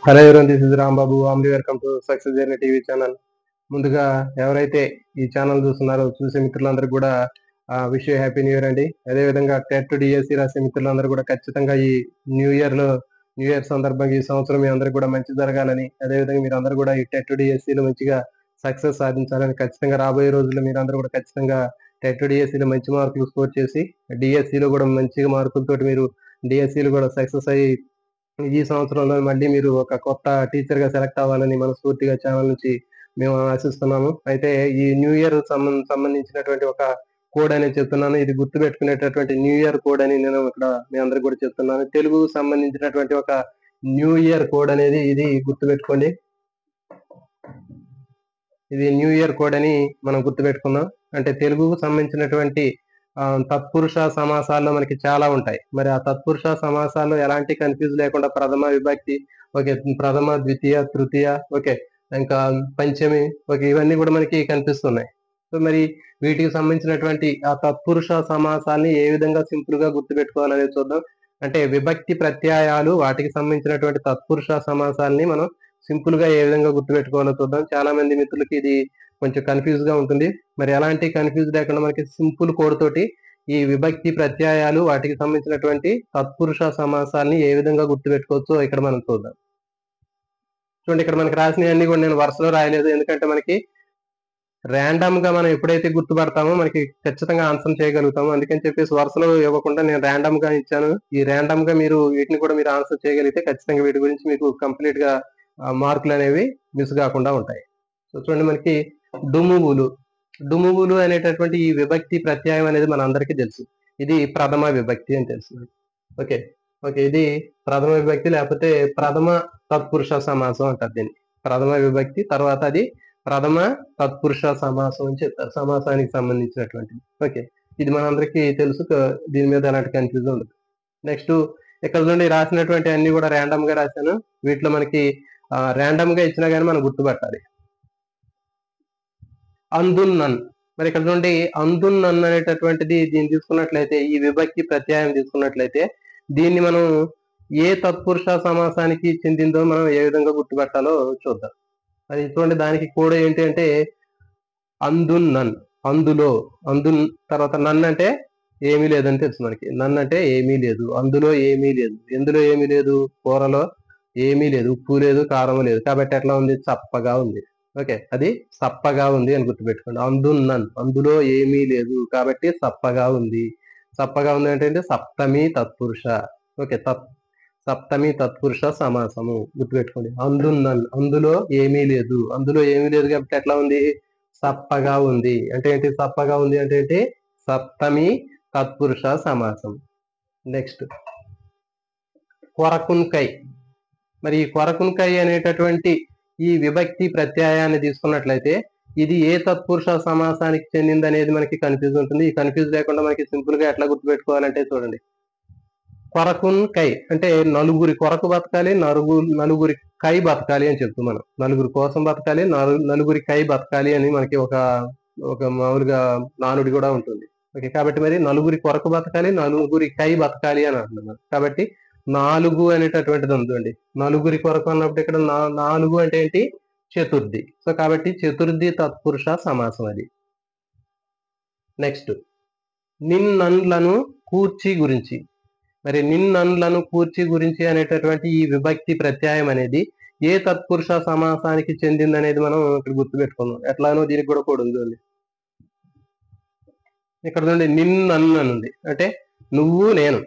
Hello everyone, this is Rambabu. Welcome to success journey TV channel. ముందుగా ఎవరైతే ఈ channel చూస్తున్నారో చూసే మిత్రులందరికీ కూడా విష్ హ్యాపీ న్యూ ఇయర్ అండి. అదేవిధంగా టెట్ డిఎస్సి రాసే మిత్రులందరూ కూడా ఖచ్చితంగా ఈ న్యూ ఇయర్ సందర్భంగా ఈ సంవత్సరం మీ అందరికి కూడా మంచి జరగాలని, అదేవిధంగా మీరు అందరూ కూడా ఈ టెట్ డిఎస్సిలో మంచిగా సక్సెస్ సాధించాలని, ఖచ్చితంగా రాబోయే రోజుల్లో మీరు అందరూ కూడా ఖచ్చితంగా టెట్ డిఎస్సిలో మంచి మార్కులు స్కోర్ చేసి డిఎస్సిలో కూడా మంచిగా మార్కులతోటి మీరు డిఎస్సిలో కూడా సక్సెస్ అయ్యి ఈ సంవత్సరంలో మళ్ళీ మీరు ఒక కొత్త టీచర్ గా సెలెక్ట్ అవ్వాలని మనస్ఫూర్తిగా ఛానల్ నుంచి మేము ఆశిస్తున్నాము. అయితే ఈ న్యూ ఇయర్ సంబంధించినటువంటి ఒక కోడ్ అనేది చెప్తున్నాను. ఇది గుర్తు పెట్టుకునేటటువంటి న్యూ ఇయర్ కోడ్ అని నేను ఇక్కడ మీ అందరికి కూడా చెప్తున్నాను. తెలుగు సంబంధించినటువంటి ఒక న్యూ ఇయర్ కోడ్ అనేది ఇది గుర్తు పెట్టుకోండి. ఇది న్యూ ఇయర్ కోడ్ అని మనం గుర్తు పెట్టుకుందాం. అంటే తెలుగుకు సంబంధించినటువంటి తత్పురుష సమాసాల్లో మనకి చాలా ఉంటాయి. మరి ఆ తత్పురుష సమాసాల్లో ఎలాంటి కన్ఫ్యూజ్ లేకుండా ప్రథమ విభక్తి ఓకే, ప్రథమ ద్వితీయ తృతీయ ఓకే, ఇంకా పంచమి ఓకే, ఇవన్నీ కూడా మనకి కనిపిస్తున్నాయి. సో మరి వీటికి సంబంధించినటువంటి ఆ తత్పురుష సమాసాన్ని ఏ విధంగా సింపుల్ గా గుర్తు పెట్టుకోవాలనేది చూద్దాం. అంటే విభక్తి ప్రత్యయాలు వాటికి సంబంధించినటువంటి తత్పురుష సమాసాలని మనం సింపుల్ గా ఏ విధంగా గుర్తు పెట్టుకోవాలో చూద్దాం. చాలా మంది మిత్రులకి ఇది కొంచెం కన్ఫ్యూజ్ గా ఉంటుంది. మరి ఎలాంటి కన్ఫ్యూజ్ లేకుండా మనకి సింపుల్ కోడ్ తోటి ఈ విభక్తి ప్రత్యయాలు వాటికి సంబంధించినటువంటి తత్పురుష సమాసాలని ఏ విధంగా గుర్తు పెట్టుకోవచ్చో ఇక్కడ మనం చూద్దాం. చూడండి, ఇక్కడ మనకి రాసినవన్నీ కూడా నేను వరుసలో రాయలేదు, ఎందుకంటే మనకి ర్యాండమ్ గా మనం ఎప్పుడైతే గుర్తుపడతామో మనకి ఖచ్చితంగా ఆన్సర్ చేయగలుగుతాము. అందుకని చెప్పేసి వరుసలో ఇవ్వకుండా నేను ర్యాండమ్ గా ఇచ్చాను. ఈ ర్యాండమ్ గా మీరు వీటిని కూడా మీరు ఆన్సర్ చేయగలిగితే ఖచ్చితంగా వీటి గురించి మీకు కంప్లీట్ గా మార్కులు అనేవి మిస్ కాకుండా ఉంటాయి. సో చూడండి, మనకి డుమువులు అనేటటువంటి ఈ విభక్తి ప్రత్యయం అనేది మన అందరికీ తెలుసు. ఇది ప్రథమ విభక్తి అని తెలుసు. ఓకే ఓకే, ఇది ప్రథమ విభక్తి లేకపోతే ప్రథమ తత్పురుష సమాసం అంటారు దీన్ని. ప్రథమ విభక్తి తర్వాత అది ప్రథమ తత్పురుష సమాసం అని చెప్తారు, సమాసానికి సంబంధించినటువంటిది. ఓకే, ఇది మనందరికీ తెలుసు, దీని మీద ఎలాంటి కన్ఫ్యూజన్ ఉండదు. నెక్స్ట్ ఇక్కడ నుండి రాసినటువంటి అన్ని కూడా ర్యాండమ్ గా రాశాను. వీటిలో మనకి ర్యాండమ్ గా ఇచ్చినా కానీ మనం గుర్తుపట్టాలి. అందున్నన్, మరి ఇక్కడ నుండి అందున్నన్ అనేటటువంటిది దీన్ని తీసుకున్నట్లయితే, ఈ విభక్తి ప్రత్యయం తీసుకున్నట్లయితే దీన్ని మనం ఏ తత్పురుష సమాసానికి చెందిందో మనం ఏ విధంగా గుర్తుపెట్టాలో చూద్దాం. అది చూడండి, దానికి కూడా ఏంటి అంటే అందున్నన్, అందులో, తర్వాత నన్ను అంటే ఏమీ లేదని తెలుసు మనకి. నన్ను అంటే ఏమీ లేదు, అందులో ఏమీ లేదు, ఎందులో ఏమీ లేదు, కూరలో ఏమీ లేదు, ఉప్పు లేదు, కారం లేదు, కాబట్టి ఎట్లా ఉంది, చప్పగా ఉంది. ఓకే, అది సప్పగా ఉంది అని గుర్తుపెట్టుకోండి. అందున్నన్, అందులో ఏమీ లేదు కాబట్టి సప్పగా ఉంది. సప్పగా ఉంది అంటే సప్తమి తత్పురుష. ఓకే, సప్తమి తత్పురుష సమాసము గుర్తుపెట్టుకోండి. అందున్నన్, అందులో ఏమీ లేదు, అందులో ఏమీ లేదు కాబట్టి ఎట్లా ఉంది, సప్పగా ఉంది. అంటే ఏంటి, సప్పగా ఉంది అంటే ఏంటి, సప్తమి తత్పురుష సమాసం. నెక్స్ట్ కొరకున్కై, మరి ఈ కొరకున్కై అనేటటువంటి ఈ విభక్తి ప్రత్యయాన్ని తీసుకున్నట్లయితే ఇది ఏ తత్పురుష సమాసానికి చెందింది అనేది మనకి కన్ఫ్యూజ్ ఉంటుంది. ఈ కన్ఫ్యూజ్ లేకుండా మనకి సింపుల్ గా ఎట్లా గుర్తుపెట్టుకోవాలంటే చూడండి, కొరకున్ కై అంటే నలుగురి కొరకు బతకాలి, నలుగురి కై బతకాలి అని చెప్తూ మనం నలుగురి కోసం బతకాలి, నలుగురి కై బతకాలి అని మనకి ఒక మామూలుగా నానుడి కూడా ఉంటుంది. ఓకే, కాబట్టి మరి నలుగురి కొరకు బతకాలి, నలుగురి కై బతకాలి అని అంటున్నాం. కాబట్టి నాలుగు అనేటటువంటిది ఉందండి. నలుగురి కొరకు అన్నప్పుడు ఇక్కడ నాలుగు అంటే ఏంటి, చతుర్థి. సో కాబట్టి చతుర్థి తత్పురుష సమాసం అది. నెక్స్ట్ నిన్నన్లను కూర్చి గురించి, మరి నిన్నన్లను కూర్చి గురించి అనేటటువంటి ఈ విభక్తి ప్రత్యయం అనేది ఏ తత్పురుష సమాసానికి చెందింది అనేది మనం ఇక్కడ గుర్తుపెట్టుకున్నాం. ఎట్లానో దీనికి కూడా కోడ్ ఉంది. ఇక్కడ నుండి నిన్నన్నుంది అంటే నువ్వు నేను,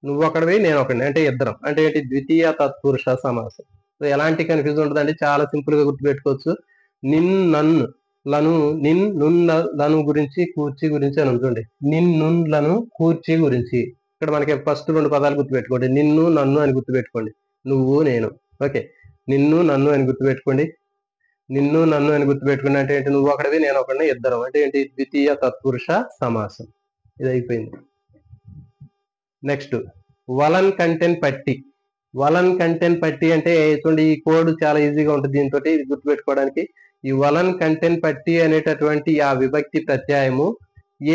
నువ్వు ఒకడివి నేను ఒకడిని, అంటే ఇద్దరం, అంటే ఏంటి, ద్వితీయ తత్పురుష సమాసం. సో ఎలాంటి కన్ఫ్యూజన్ ఉంటుంది అంటే చాలా సింపుల్ గా గుర్తుపెట్టుకోవచ్చు. నిన్నన్లను, నిన్నులను గురించి కూర్చి గురించి అని ఉంటుంది. నిన్నులను కూర్చి గురించి, ఇక్కడ మనకి ఫస్ట్ రెండు పదాలు గుర్తుపెట్టుకోండి. నిన్ను నన్ను అని గుర్తుపెట్టుకోండి, నువ్వు నేను. ఓకే, నిన్ను నన్ను అని గుర్తుపెట్టుకోండి. నిన్ను నన్ను అని గుర్తుపెట్టుకోండి అంటే ఏంటి, నువ్వు ఒకడివి నేను ఒకడిని, ఇద్దరం, అంటే ఏంటి, ద్వితీయ తత్పురుష సమాసం. ఇది అయిపోయింది. నెక్స్ట్ వలన్ కంటెన్ పట్టి. వలన్ కంటెన్ పట్టి అంటే చూడండి, ఈ కోడ్ చాలా ఈజీగా ఉంటుంది దీంతో గుర్తుపెట్టుకోవడానికి. ఈ వలన్ కంటెన్ పట్టి అనేటటువంటి ఆ విభక్తి ప్రత్యయము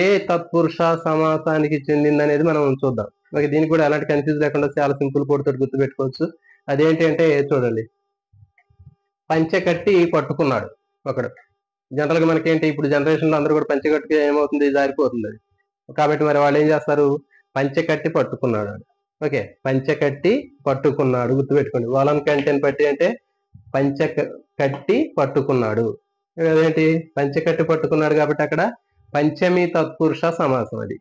ఏ తత్పురుష సమాసానికి చెందింది అనేది మనం చూద్దాం. ఓకే, దీనికి కూడా ఎలాంటి కన్ఫ్యూజ్ లేకుండా చాలా సింపుల్ కోడ్ తోటి గుర్తుపెట్టుకోవచ్చు. అదేంటి అంటే చూడండి, పంచె కట్టి పట్టుకున్నాడు ఒకడు. జనరల్ గా మనకేంటి ఇప్పుడు జనరేషన్ లో అందరూ కూడా పంచె కట్టుకి ఏమవుతుంది, జారిపోతుంది అది. కాబట్టి మరి వాళ్ళు ఏం చేస్తారు, పంచె కట్టి పట్టుకున్నాడు. ఓకే, పంచె కట్టి పట్టుకున్నాడు గుర్తుపెట్టుకోండి. వలన్ కంటెన్ పట్టి అంటే పంచె కట్టి పట్టుకున్నాడు. అదేంటి, పంచె కట్టి పట్టుకున్నాడు కాబట్టి అక్కడ పంచమి తత్పురుష సమాసం. అది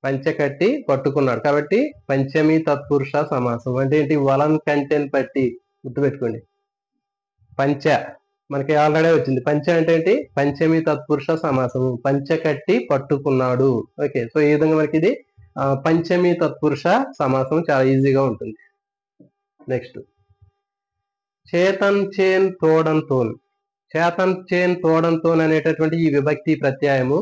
పంచె కట్టి పట్టుకున్నాడు కాబట్టి పంచమి తత్పురుష సమాసం. అంటే ఏంటి, వలన్ కంటెన్ పట్టి గుర్తుపెట్టుకోండి. పంచ మనకి ఆల్రెడీ వచ్చింది. పంచ అంటే ఏంటి, పంచమి తత్పురుష సమాసము, పంచ కట్టి పట్టుకున్నాడు. ఓకే, సో ఈ విధంగా మనకి ఇది పంచమి తత్పురుష సమాసం చాలా ఈజీగా ఉంటుంది. నెక్స్ట్ చేతన్ చేన్ తోడంతోన్. చేతన్ చేన్ తోడంతోన్ అనేటటువంటి ఈ విభక్తి ప్రత్యయము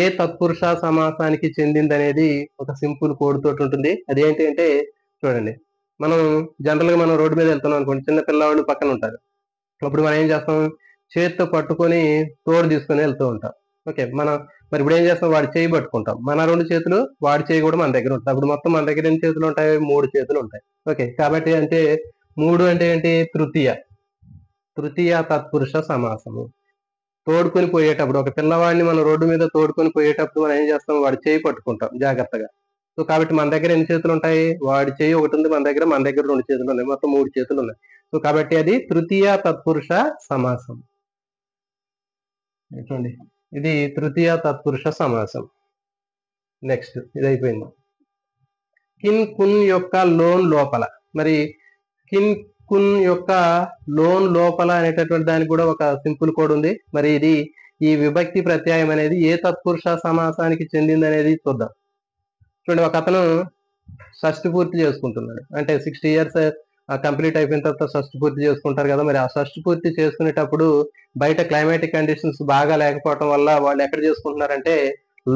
ఏ తత్పురుష సమాసానికి చెందింది అనేది ఒక సింపుల్ కోడ్ తోటి ఉంటుంది. అదేంటి అంటే చూడండి, మనం జనరల్ గా మనం రోడ్డు మీద వెళ్తున్నాం అనుకోండి, చిన్న పిల్లవాళ్ళు పక్కన ఉంటారు. అప్పుడు మనం ఏం చేస్తాం, చేతితో పట్టుకొని తోడు తీసుకొని వెళ్తూ ఉంటాం. ఓకే, మరి ఇప్పుడు ఏం చేస్తాం, వాడి చేయి పట్టుకుంటాం, మన 2 చేతులు వాడి చేయి కూడా మన దగ్గర ఉంటాయి. అప్పుడు మొత్తం మన దగ్గర ఎన్ని చేతులు ఉంటాయి, 3 చేతులు ఉంటాయి. ఓకే, కాబట్టి అంటే 3 అంటే ఏంటి, తృతీయ తత్పురుష సమాసము. తోడుకొని పోయేటప్పుడు ఒక పిల్లవాడిని మనం రోడ్డు మీద తోడుకొని పోయేటప్పుడు మనం ఏం చేస్తాం, వాడి చేయి పట్టుకుంటాం జాగ్రత్తగా. సో కాబట్టి మన దగ్గర ఎన్ని చేతులు ఉంటాయి, వాడి చేయి ఒకటి ఉంది మన దగ్గర 2 చేతులు ఉన్నాయి, మొత్తం 3 చేతులు ఉన్నాయి. సో కాబట్టి అది తృతీయ తత్పురుష సమాసం. చూడండి, ఇది తృతీయ తత్పురుష సమాసం. నెక్స్ట్ ఇది అయిపోయింది. కిన్ కున్ యొక్క లోన్ లోపల. మరి కిన్ కున్ యొక్క లోన్ లోపల అనేటటువంటి దానికి కూడా ఒక సింపుల్ కోడ్ ఉంది. మరి ఇది ఈ విభక్తి ప్రత్యయం అనేది ఏ తత్పురుష సమాసానికి చెందింది అనేది చూద్దాం. చూడండి, ఒక అతను షష్ఠి పూర్తి చేసుకుంటున్నాడు. అంటే 60 years కంప్లీట్ అయిపోయిన తర్వాత షష్ఠి పూర్తి చేసుకుంటారు కదా. మరి ఆ షష్ఠి పూర్తి చేసుకునేటప్పుడు బయట క్లైమాటిక్ కండిషన్స్ బాగా లేకపోవడం వల్ల వాళ్ళు ఎక్కడ చేసుకుంటున్నారంటే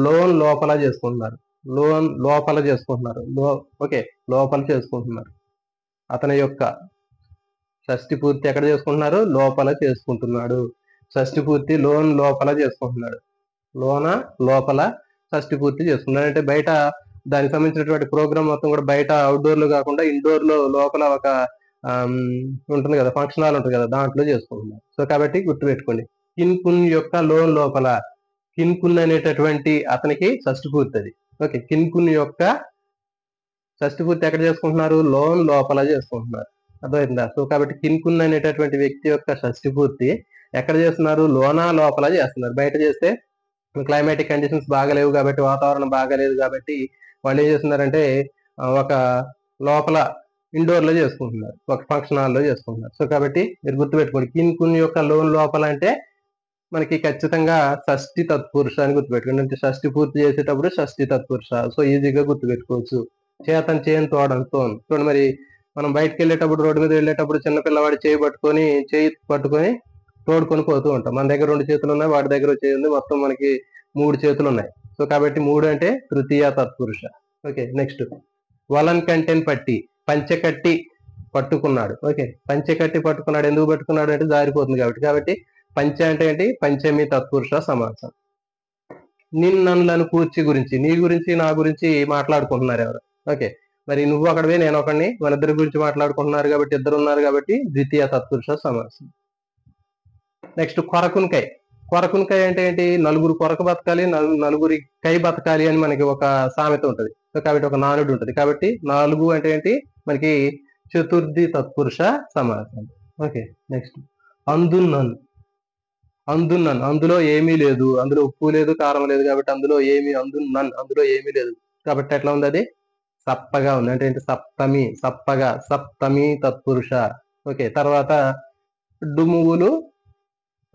లోన్ లోపల చేసుకుంటున్నారు. ఓకే, లోపల చేసుకుంటున్నారు. అతని యొక్క షష్ఠి పూర్తి ఎక్కడ చేసుకుంటున్నారు, లోపల చేసుకుంటున్నాడు. షష్ఠి పూర్తి లోన్ లోపల చేసుకుంటున్నాడు. లోపల షష్ఠి పూర్తి చేసుకున్నాడు. అంటే బయట దానికి సంబంధించినటువంటి ప్రోగ్రామ్ మొత్తం కూడా బయట అవుట్డోర్ లో కాకుండా ఇండోర్ లో లోపల ఒక ఉంటుంది కదా, ఫంక్షన్ హాల్ ఉంటుంది కదా, దాంట్లో చేసుకుంటున్నారు. సో కాబట్టి గుర్తుపెట్టుకోండి, కిన్ కున్ యొక్క లోన్ లోపల. కిన్ కున్ అనేటటువంటి అతనికి షష్ఠి పూర్తి అది. ఓకే, కిన్ కున్ యొక్క షష్ఠి పూర్తి ఎక్కడ చేసుకుంటున్నారు, లోన్ లోపల చేసుకుంటున్నారు. అర్థమైందా? సో కాబట్టి కిన్ కున్ అనేటటువంటి వ్యక్తి యొక్క షష్ఠి పూర్తి ఎక్కడ చేస్తున్నారు, లోపల చేస్తున్నారు. బయట చేస్తే క్లైమాటిక్ కండిషన్స్ బాగాలేవు కాబట్టి, వాతావరణం బాగాలేదు కాబట్టి వాళ్ళు ఏం చేస్తున్నారంటే ఒక లోపల ఇండోర్ లో చేసుకుంటున్నారు, ఒక ఫంక్షన్ హాల్ లో చేసుకుంటున్నారు. సో కాబట్టి మీరు గుర్తుపెట్టుకోండి, కిన్ కున్ యొక్క లోన్ లోపల అంటే మనకి ఖచ్చితంగా షష్ఠి తత్పురుష అని గుర్తుపెట్టుకోండి. అంటే షష్ఠి పూర్తి చేసేటప్పుడు షష్ఠి తత్పురుష. సో ఈజీగా గుర్తుపెట్టుకోవచ్చు. చేతన్ చేన్ తోడంతో. చూడండి, మరి మనం బయటకు వెళ్ళేటప్పుడు, రోడ్డు మీద వెళ్ళేటప్పుడు చిన్న పిల్లవాడి చేయి పట్టుకొని తోడుకొని పోతూ ఉంటాం. మన దగ్గర 2 చేతులు ఉన్నాయి, వాడి దగ్గర చేయి ఉంది, మొత్తం మనకి 3 చేతులు ఉన్నాయి. సో కాబట్టి 3 అంటే తృతీయ తత్పురుష. ఓకే, నెక్స్ట్ వలన్ కంటెన్ పట్టి. పంచె కట్టి పట్టుకున్నాడు. ఓకే, పంచె కట్టి పట్టుకున్నాడు. ఎందుకు పట్టుకున్నాడు అంటే జారిపోతుంది కాబట్టి పంచ అంటే ఏంటి, పంచమి తత్పురుష సమాసం. నిన్నన్లను కూర్చి గురించి, నీ గురించి నా గురించి మాట్లాడుకుంటున్నారు ఎవరు. ఓకే, మరి నువ్వు ఒకడివే నేను ఒకడిని, మన ఇద్దరి గురించి మాట్లాడుకుంటున్నారు కాబట్టి, ఇద్దరు ఉన్నారు కాబట్టి ద్వితీయ తత్పురుష సమాసం. నెక్స్ట్ కొరకునికాయ. కొరకునికాయ అంటే ఏంటి, నలుగురు కొరకు బతకాలి, నలుగురి కై బతకాలి అని మనకి ఒక సామెత ఉంటుంది. సో కాబట్టి ఒక నానుడు ఉంటుంది. కాబట్టి 4 అంటే ఏంటి, మనకి చతుర్థి తత్పురుష సమాసం. ఓకే, నెక్స్ట్ అందున్నన్. అందులో ఏమీ లేదు, అందులో ఉప్పు లేదు, కారం లేదు కాబట్టి అందులో అందులో ఏమీ లేదు కాబట్టి ఎట్లా ఉంది, అది సప్పగా ఉంది. అంటే ఏంటి, సప్తమి తత్పురుష. ఓకే, తర్వాత డుమువులు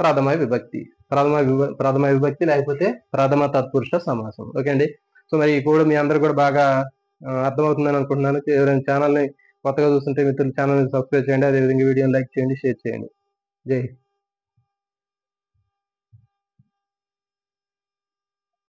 ప్రథమ విభక్తి లేకపోతే ప్రథమ తత్పురుష సమాసం. ఓకే అండి. సో మరి కూడా మీ అందరు కూడా బాగా అర్థమవుతుందని అనుకుంటున్నాను. ఎవరైనా ఛానల్ని కొత్తగా చూస్తుంటే మిత్రులు ఛానల్ని సబ్స్క్రైబ్ చేయండి. అదేవిధంగా వీడియోని లైక్ చేయండి, షేర్ చేయండి. జై హింద్.